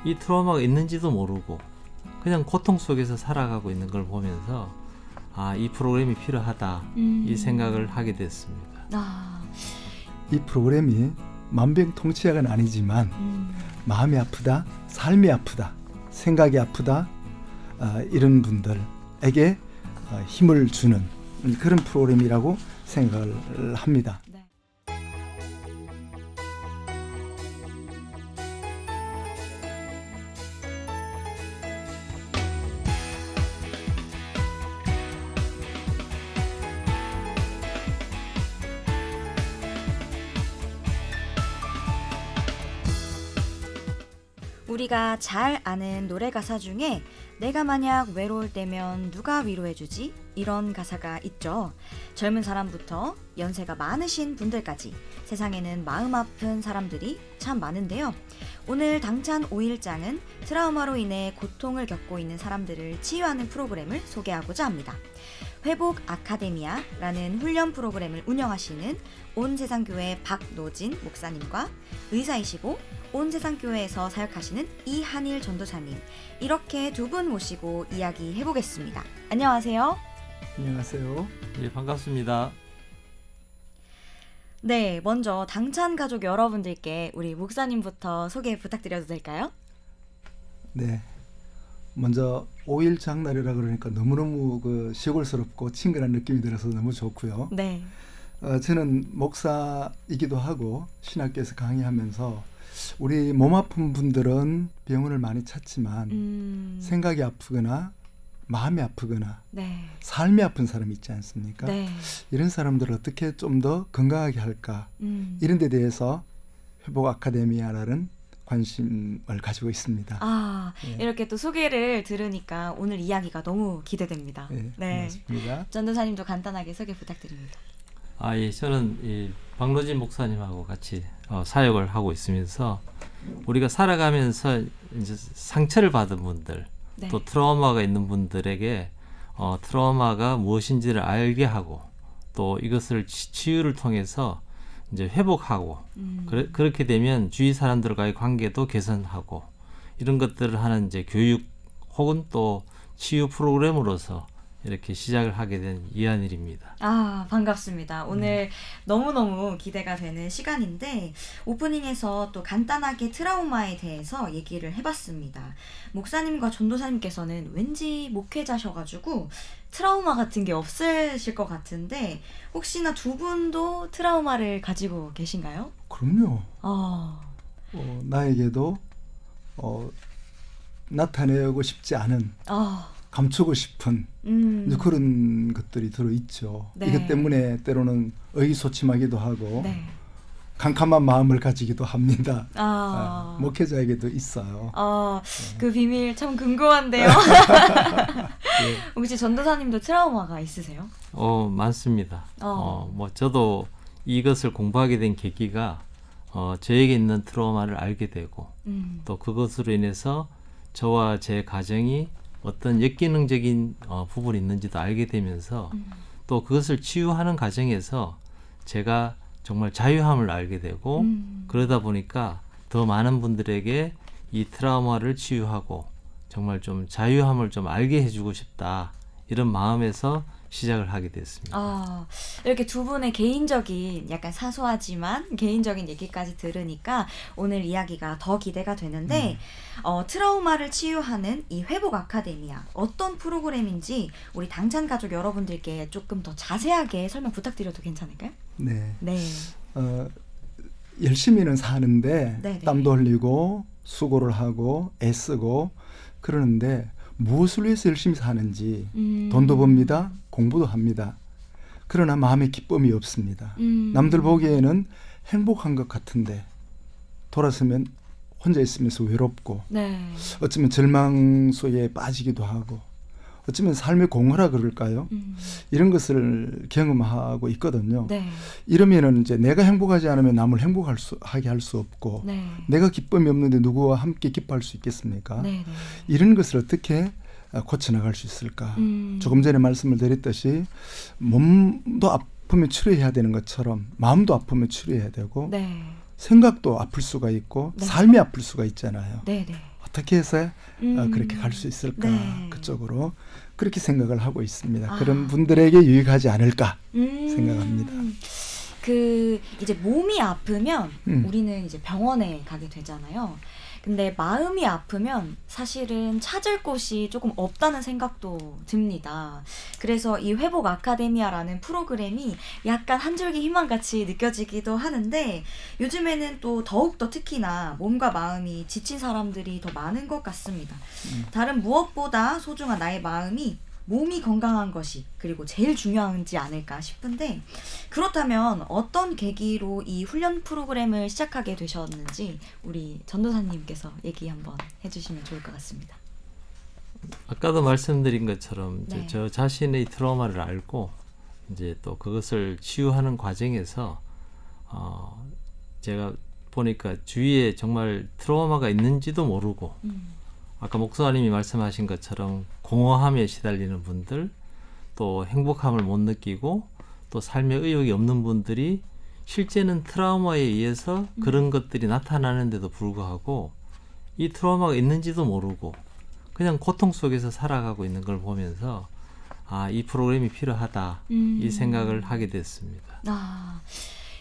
이 트라우마가 있는지도 모르고 그냥 고통 속에서 살아가고 있는 걸 보면서 아, 이 프로그램이 필요하다 이 생각을 하게 됐습니다. 이 프로그램이 만병통치약은 아니지만 마음이 아프다, 삶이 아프다, 생각이 아프다 이런 분들에게 힘을 주는 그런 프로그램이라고 생각을 합니다. 네. 우리가 잘 아는 노래 가사 중에 내가 만약 외로울 때면 누가 위로해주지? 이런 가사가 있죠. 젊은 사람부터 연세가 많으신 분들까지 세상에는 마음 아픈 사람들이 참 많은데요. 오늘 당찬 5일장은 트라우마로 인해 고통을 겪고 있는 사람들을 치유하는 프로그램을 소개하고자 합니다. 회복 아카데미아라는 훈련 프로그램을 운영하시는 온세상교회 박노진 목사님과 의사이시고 온세상교회에서 사역하시는 이한일 전도사님, 이렇게 두 분 모시고 이야기해보겠습니다. 안녕하세요. 안녕하세요. 예, 반갑습니다. 네, 먼저 당찬 가족 여러분들께 우리 목사님부터 소개 부탁드려도 될까요? 네. 먼저 5일 장날이라 그러니까 너무너무 시골스럽고 친근한 느낌이 들어서 너무 좋고요. 네. 저는 목사이기도 하고 신학교에서 강의하면서 우리 몸 아픈 분들은 병원을 많이 찾지만 생각이 아프거나 마음이 아프거나 네. 삶이 아픈 사람이 있지 않습니까? 네. 이런 사람들을 어떻게 좀 더 건강하게 할까 이런 데 대해서 회복 아카데미아라는 관심을 가지고 있습니다. 네. 이렇게 또 소개를 들으니까 오늘 이야기가 너무 기대됩니다. 네. 고맙습니다. 전도사님도 간단하게 소개 부탁드립니다. 예, 저는 이 박노진 목사님하고 같이 사역을 하고 있으면서 우리가 살아가면서 이제 상처를 받은 분들, 네. 또 트라우마가 있는 분들에게 트라우마가 무엇인지를 알게 하고 또 이것을 치유를 통해서 이제 회복하고 그렇게 되면 주위 사람들과의 관계도 개선하고 이런 것들을 하는 이제 교육 혹은 또 치유 프로그램으로서 이렇게 시작을 하게 된 이한일입니다. 반갑습니다. 오늘 너무너무 기대가 되는 시간인데 오프닝에서 또 간단하게 트라우마에 대해서 얘기를 해봤습니다. 목사님과 전도사님께서는 왠지 목회자셔가지고 트라우마 같은 게 없으실 것 같은데 혹시나 두 분도 트라우마를 가지고 계신가요? 그럼요. 나에게도 나타내고 싶지 않은 감추고 싶은 그런 것들이 들어있죠. 네. 이것 때문에 때로는 의기소침하기도 하고 네. 캄캄한 마음을 가지기도 합니다. 목회자에게도 있어요. 그 비밀 참 궁금한데요. 네. 혹시 전도사님도 트라우마가 있으세요? 많습니다. 저도 이것을 공부하게 된 계기가 저에게 있는 트라우마를 알게 되고 또 그것으로 인해서 저와 제 가정이 어떤 역기능적인 부분이 있는지도 알게 되면서 또 그것을 치유하는 과정에서 제가 정말 자유함을 알게 되고 그러다 보니까 더 많은 분들에게 이 트라우마를 치유하고 정말 좀 자유함을 좀 알게 해주고 싶다 이런 마음에서 시작을 하게 됐습니다. 이렇게 두 분의 개인적인 약간 사소하지만 개인적인 얘기까지 들으니까 오늘 이야기가 더 기대가 되는데 트라우마를 치유하는 이 회복 아카데미아 어떤 프로그램인지 우리 당찬 가족 여러분들께 조금 더 자세하게 설명 부탁드려도 괜찮을까요? 네. 네. 열심히는 사는데 네네. 땀도 흘리고 수고를 하고 애쓰고 그러는데 무엇을 위해서 열심히 사는지 돈도 법니다. 공부도 합니다. 그러나 마음에 기쁨이 없습니다. 남들 보기에는 행복한 것 같은데 돌아서면 혼자 있으면서 외롭고 네. 어쩌면 절망 속에 빠지기도 하고 어쩌면 삶의 공허라 그럴까요? 이런 것을 경험하고 있거든요. 네. 이러면은 이제 내가 행복하지 않으면 남을 행복하게 할 수 없고 네. 내가 기쁨이 없는데 누구와 함께 기뻐할 수 있겠습니까? 네. 이런 것을 어떻게 고쳐나갈 수 있을까? 조금 전에 말씀을 드렸듯이 몸도 아프면 치료해야 되는 것처럼 마음도 아프면 치료해야 되고 네. 생각도 아플 수가 있고 네. 삶이 아플 수가 있잖아요. 네. 어떻게 해서 그렇게 갈 수 있을까 네. 그쪽으로 그렇게 생각을 하고 있습니다. 아. 그런 분들에게 유익하지 않을까 생각합니다. 이제 몸이 아프면 음. 우리는 이제 병원에 가게 되잖아요. 근데 마음이 아프면 사실은 찾을 곳이 조금 없다는 생각도 듭니다. 그래서 이 회복 아카데미아라는 프로그램이 약간 한 줄기 희망같이 느껴지기도 하는데 요즘에는 또 더욱더 특히나 몸과 마음이 지친 사람들이 더 많은 것 같습니다. 다른 무엇보다 소중한 나의 마음이 몸이 건강한 것이 그리고 제일 중요하지 않을까 싶은데 그렇다면 어떤 계기로 이 훈련 프로그램을 시작하게 되셨는지 우리 전도사님께서 얘기 한번 해주시면 좋을 것 같습니다. 아까도 말씀드린 것처럼 네. 저 자신의 트라우마를 알고 이제 또 그것을 치유하는 과정에서 제가 보니까 주위에 정말 트라우마가 있는지도 모르고 아까 목사님이 말씀하신 것처럼 공허함에 시달리는 분들 또 행복함을 못 느끼고 또 삶에 의욕이 없는 분들이 실제는 트라우마에 의해서 그런 것들이 나타나는데도 불구하고 이 트라우마가 있는지도 모르고 그냥 고통 속에서 살아가고 있는 걸 보면서 이 프로그램이 필요하다 이 생각을 하게 됐습니다.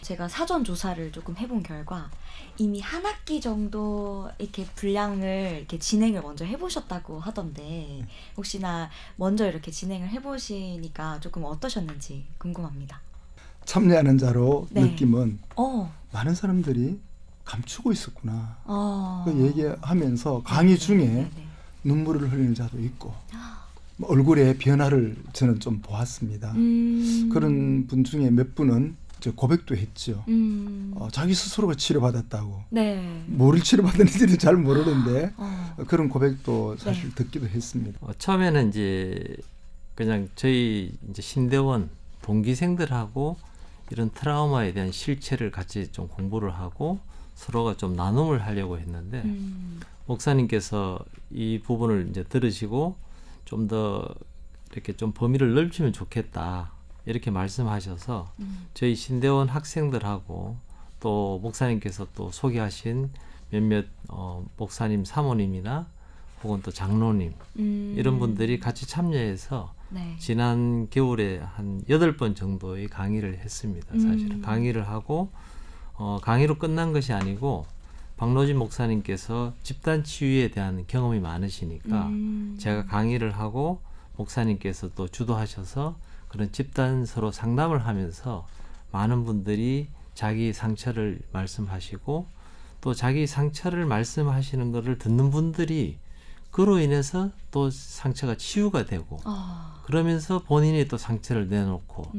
제가 사전 조사를 조금 해본 결과 이미 한 학기 정도 이렇게 분량을 이렇게 진행을 먼저 해보셨다고 하던데 혹시나 먼저 이렇게 진행을 해보시니까 조금 어떠셨는지 궁금합니다. 참여하는 자로 네. 느낌은 많은 사람들이 감추고 있었구나. 그 얘기하면서 강의 중에 눈물을 흘리는 자도 있고 얼굴에 변화를 저는 좀 보았습니다. 그런 분 중에 몇 분은 고백도 했죠. 자기 스스로가 치료받았다고. 네. 뭐를 치료받았는지는 잘 모르는데 그런 고백도 사실 듣기도 했습니다. 처음에는 이제 그냥 저희 이제 신대원 동기생들하고 이런 트라우마에 대한 실체를 같이 좀 공부를 하고 서로가 좀 나눔을 하려고 했는데 목사님께서 이 부분을 이제 들으시고 좀 더 이렇게 좀 범위를 넓히면 좋겠다. 이렇게 말씀하셔서 저희 신대원 학생들하고 또 목사님께서 또 소개하신 몇몇 목사님 사모님이나 혹은 또 장로님 이런 분들이 같이 참여해서 네. 지난 겨울에 한 8번 정도의 강의를 했습니다. 사실은 강의를 하고 강의로 끝난 것이 아니고 박노진 목사님께서 집단 치유에 대한 경험이 많으시니까 제가 강의를 하고 목사님께서 또 주도하셔서 그런 집단 서로 상담을 하면서 많은 분들이 자기 상처를 말씀하시고 또 자기 상처를 말씀하시는 것을 듣는 분들이 그로 인해서 또 상처가 치유가 되고 그러면서 본인이 또 상처를 내놓고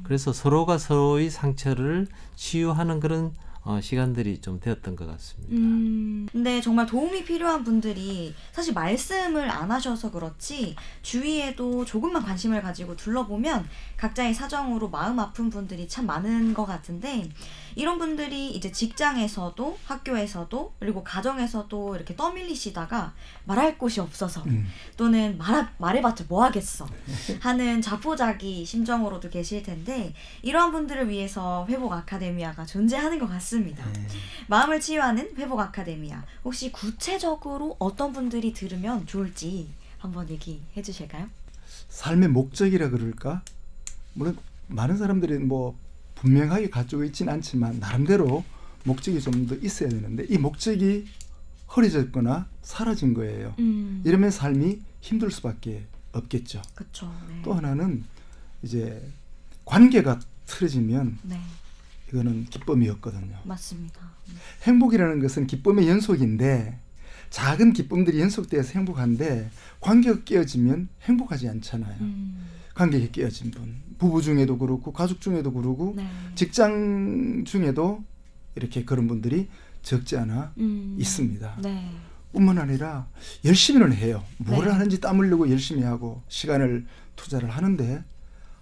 그래서 서로가 서로의 상처를 치유하는 그런 시간들이 좀 되었던 것 같습니다. 근데 정말 도움이 필요한 분들이 사실 말씀을 안 하셔서 그렇지 주위에도 조금만 관심을 가지고 둘러보면 각자의 사정으로 마음 아픈 분들이 참 많은 것 같은데 이런 분들이 이제 직장에서도 학교에서도 그리고 가정에서도 이렇게 떠밀리시다가 말할 곳이 없어서 또는 말해봤자 뭐 하겠어 하는 자포자기 심정으로도 계실 텐데 이러한 분들을 위해서 회복 아카데미아가 존재하는 것 같습니다. 마음을 치유하는 회복 아카데미아 혹시 구체적으로 어떤 분들이 들으면 좋을지 한번 얘기해 주실까요? 삶의 목적이라 그럴까? 물론 많은 사람들이 뭐 분명하게 가지고 있지는 않지만 나름대로 목적이 좀 더 있어야 되는데 이 목적이 흐려졌거나 사라진 거예요. 이러면 삶이 힘들 수밖에 없겠죠. 그쵸, 네. 또 하나는 이제 관계가 틀어지면 네. 이거는 기쁨이 없거든요. 맞습니다. 행복이라는 것은 기쁨의 연속인데 작은 기쁨들이 연속돼서 행복한데 관계가 깨어지면 행복하지 않잖아요. 관계가 깨어진 분, 부부 중에도 그렇고 가족 중에도 그렇고 네. 직장 중에도 이렇게 그런 분들이 적지 않아 있습니다. 네. 뿐만 아니라 열심히는 해요. 뭘 네. 하는지 땀 흘리고 열심히 하고 시간을 투자를 하는데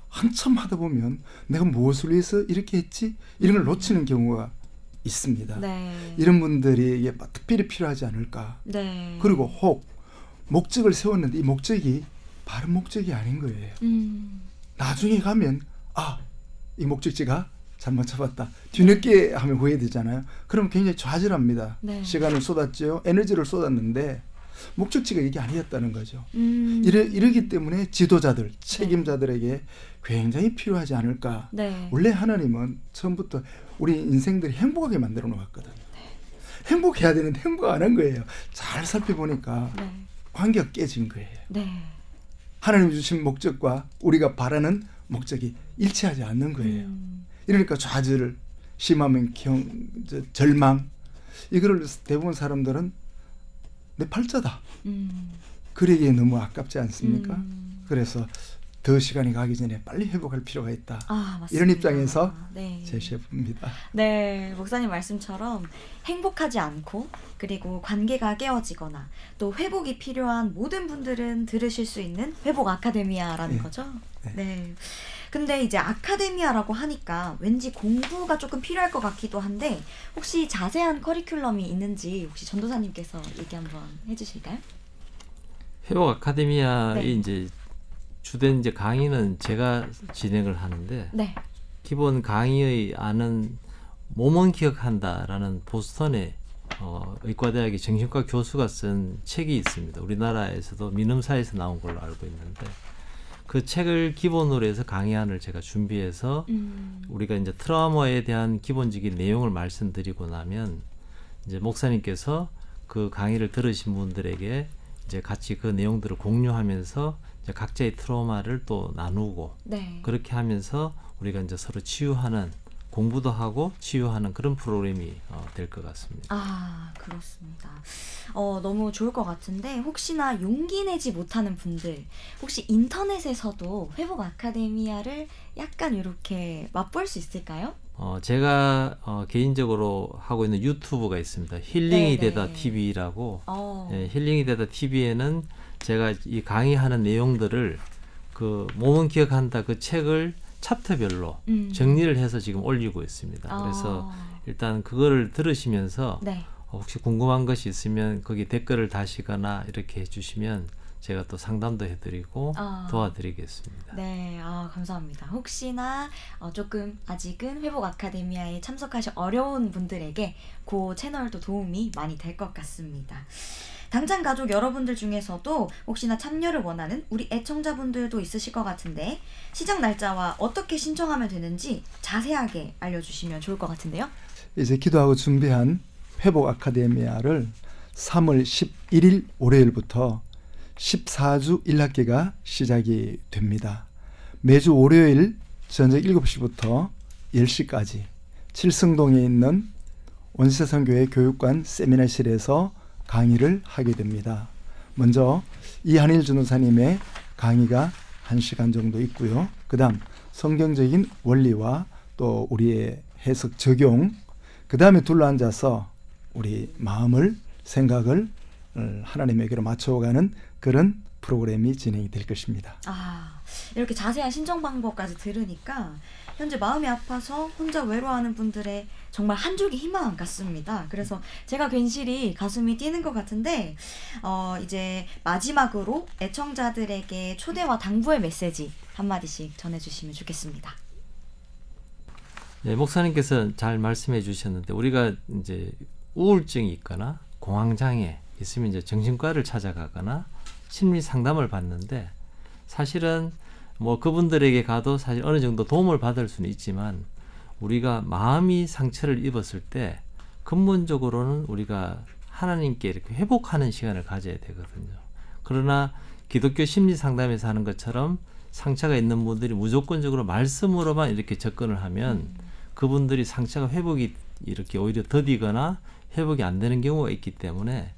한참 하다 보면 내가 무엇을 위해서 이렇게 했지? 이런 걸 놓치는 경우가 있습니다. 네. 이런 분들이 특별히 필요하지 않을까. 네. 그리고 혹 목적을 세웠는데 이 목적이 바른 목적이 아닌 거예요. 나중에 가면 이 목적지가 잘못 잡았다. 뒤늦게 하면 후회되잖아요. 그럼 굉장히 좌절합니다. 네. 시간을 쏟았죠. 에너지를 쏟았는데 목적지가 이게 아니었다는 거죠. 이러기 때문에 지도자들, 책임자들에게 굉장히 필요하지 않을까. 네. 원래 하나님은 처음부터 우리 인생들이 행복하게 만들어 놓았거든요. 행복해야 되는데 행복 안 한 거예요. 잘 살펴보니까 네. 관계가 깨진 거예요. 네. 하나님이 주신 목적과 우리가 바라는 목적이 일치하지 않는 거예요. 이러니까 좌절, 심하면 절망, 이거를 대부분 사람들은 내 팔자다. 그러기에 너무 아깝지 않습니까? 그래서 더 시간이 가기 전에 빨리 회복할 필요가 있다. 이런 입장에서 네. 제시해봅니다. 네, 목사님 말씀처럼 행복하지 않고 그리고 관계가 깨어지거나 또 회복이 필요한 모든 분들은 들으실 수 있는 회복 아카데미아라는 네. 거죠. 네. 네. 근데 이제 아카데미아라고 하니까 왠지 공부가 조금 필요할 것 같기도 한데 혹시 자세한 커리큘럼이 있는지 혹시 전도사님께서 얘기 한번 해주실까요? 회복 아카데미아의 네. 이제 주된 이제 강의는 제가 진행을 하는데 네. 기본 강의의 안은 몸은 기억한다라는 보스턴의 의과대학의 정신과 교수가 쓴 책이 있습니다. 우리나라에서도 민음사에서 나온 걸로 알고 있는데 그 책을 기본으로 해서 강의안을 제가 준비해서 우리가 이제 트라우마에 대한 기본적인 내용을 말씀드리고 나면 이제 목사님께서 그 강의를 들으신 분들에게 이제 같이 그 내용들을 공유하면서 이제 각자의 트라우마를 또 나누고 네. 그렇게 하면서 우리가 이제 서로 치유하는 공부도 하고 치유하는 그런 프로그램이 될 것 같습니다. 그렇습니다. 너무 좋을 것 같은데 혹시나 용기 내지 못하는 분들 혹시 인터넷에서도 회복 아카데미아를 약간 이렇게 맛볼 수 있을까요? 제가 개인적으로 하고 있는 유튜브가 있습니다. 힐링이 네네. 되다 TV라고. 네, 힐링이 되다 TV에는 제가 이 강의하는 내용들을 그 몸은 기억한다 그 책을 챕터별로 정리를 해서 지금 올리고 있습니다. 그래서 일단 그거를 들으시면서 네. 혹시 궁금한 것이 있으면 거기 댓글을 다시거나 이렇게 해주시면 제가 또 상담도 해드리고 도와드리겠습니다. 네, 감사합니다. 혹시나 조금 아직은 회복 아카데미아에 참석하시 어려운 분들에게 그 채널도 도움이 많이 될 것 같습니다. 당찬 가족 여러분들 중에서도 혹시나 참여를 원하는 우리 애청자분들도 있으실 것 같은데 시작 날짜와 어떻게 신청하면 되는지 자세하게 알려주시면 좋을 것 같은데요. 이제 기도하고 준비한 회복 아카데미아를 3월 11일 월요일부터 14주 1학기가 시작이 됩니다. 매주 월요일 저녁 7시부터 10시까지 칠성동에 있는 원시세상교회 교육관 세미나실에서 강의를 하게 됩니다. 먼저 이한일 전도사님의 강의가 1시간 정도 있고요. 그 다음 성경적인 원리와 또 우리의 해석 적용, 그 다음에 둘러앉아서 우리 마음을 생각을 하나님에게로 맞춰가는 그런 프로그램이 진행이 될 것입니다. 이렇게 자세한 신청 방법까지 들으니까 현재 마음이 아파서 혼자 외로워하는 분들의 정말 한 줄기 희망 같습니다. 그래서 제가 괜시리 가슴이 뛰는 것 같은데 이제 마지막으로 애청자들에게 초대와 당부의 메시지 한마디씩 전해주시면 좋겠습니다. 네, 목사님께서 잘 말씀해 주셨는데 우리가 이제 우울증이 있거나 공황장애 있으면 이제 정신과를 찾아가거나 심리 상담을 받는데 사실은 뭐 그분들에게 가도 사실 어느 정도 도움을 받을 수는 있지만 우리가 마음이 상처를 입었을 때 근본적으로는 우리가 하나님께 이렇게 회복하는 시간을 가져야 되거든요. 그러나 기독교 심리 상담에서 하는 것처럼 상처가 있는 분들이 무조건적으로 말씀으로만 이렇게 접근을 하면 그분들이 상처가 회복이 이렇게 오히려 더디거나 회복이 안 되는 경우가 있기 때문에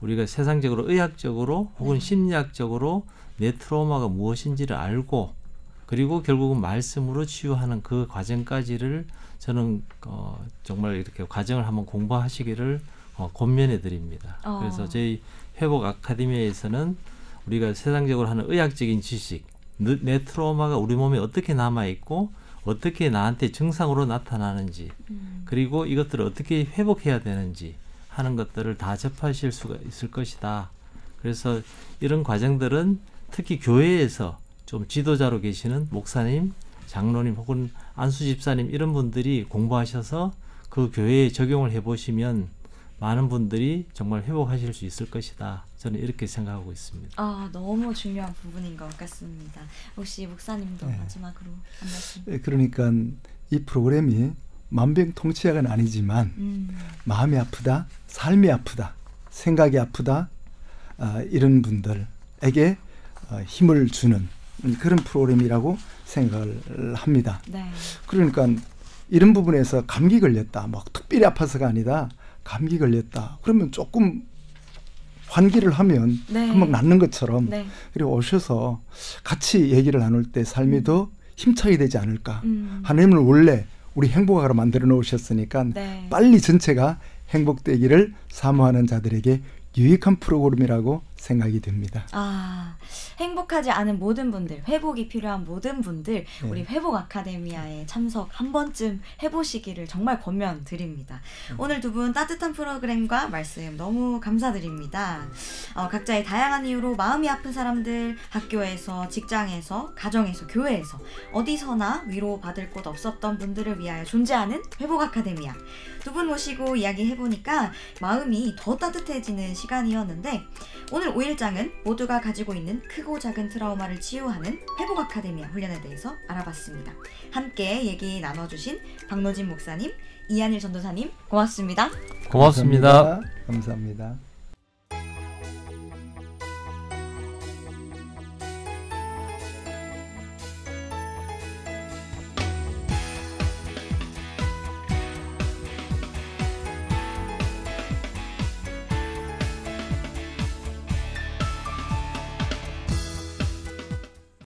우리가 세상적으로 의학적으로 혹은 심리학적으로 내 트라우마가 무엇인지를 알고 그리고 결국은 말씀으로 치유하는 그 과정까지를 저는 정말 이렇게 과정을 한번 공부하시기를 권면해 드립니다. 그래서 저희 회복 아카데미에서는 우리가 세상적으로 하는 의학적인 지식, 내 트라우마가 우리 몸에 어떻게 남아있고 어떻게 나한테 증상으로 나타나는지 그리고 이것들을 어떻게 회복해야 되는지 하는 것들을 다 접하실 수가 있을 것이다. 그래서 이런 과정들은 특히 교회에서 좀 지도자로 계시는 목사님, 장로님 혹은 안수 집사님 이런 분들이 공부하셔서 그 교회에 적용을 해보시면 많은 분들이 정말 회복하실 수 있을 것이다. 저는 이렇게 생각하고 있습니다. 너무 중요한 부분인 것 같습니다. 혹시 목사님도 네. 마지막으로 한 말씀. 그러니까 이 프로그램이 만병통치약은 아니지만 마음이 아프다, 삶이 아프다, 생각이 아프다, 이런 분들에게 힘을 주는 그런 프로그램이라고 생각을 합니다. 네. 그러니까 이런 부분에서 감기 걸렸다, 뭐 특별히 아파서가 아니다, 감기 걸렸다. 그러면 조금 환기를 하면 네. 금방 낫는 것처럼 네. 그리고 오셔서 같이 얘기를 나눌 때 삶이 더 힘차게 되지 않을까. 하나님은 원래 우리 행복하게 만들어 놓으셨으니까 네. 빨리 전체가 행복되기를 사모하는 자들에게 유익한 프로그램이라고 생각이 듭니다. 행복하지 않은 모든 분들, 회복이 필요한 모든 분들, 네. 우리 회복 아카데미아에 참석 한 번쯤 해보시기를 정말 권면드립니다. 오늘 두 분 따뜻한 프로그램과 말씀 너무 감사드립니다. 각자의 다양한 이유로 마음이 아픈 사람들, 학교에서, 직장에서, 가정에서, 교회에서 어디서나 위로받을 곳 없었던 분들을 위하여 존재하는 회복 아카데미아. 두 분 모시고 이야기해보니까 마음이 더 따뜻해지는 시간이었는데, 오늘 5일장은 모두가 가지고 있는 크고 작은 트라우마를 치유하는 회복 아카데미아 훈련에 대해서 알아봤습니다. 함께 얘기 나눠주신 박노진 목사님, 이한일 전도사님 고맙습니다. 고맙습니다. 감사합니다.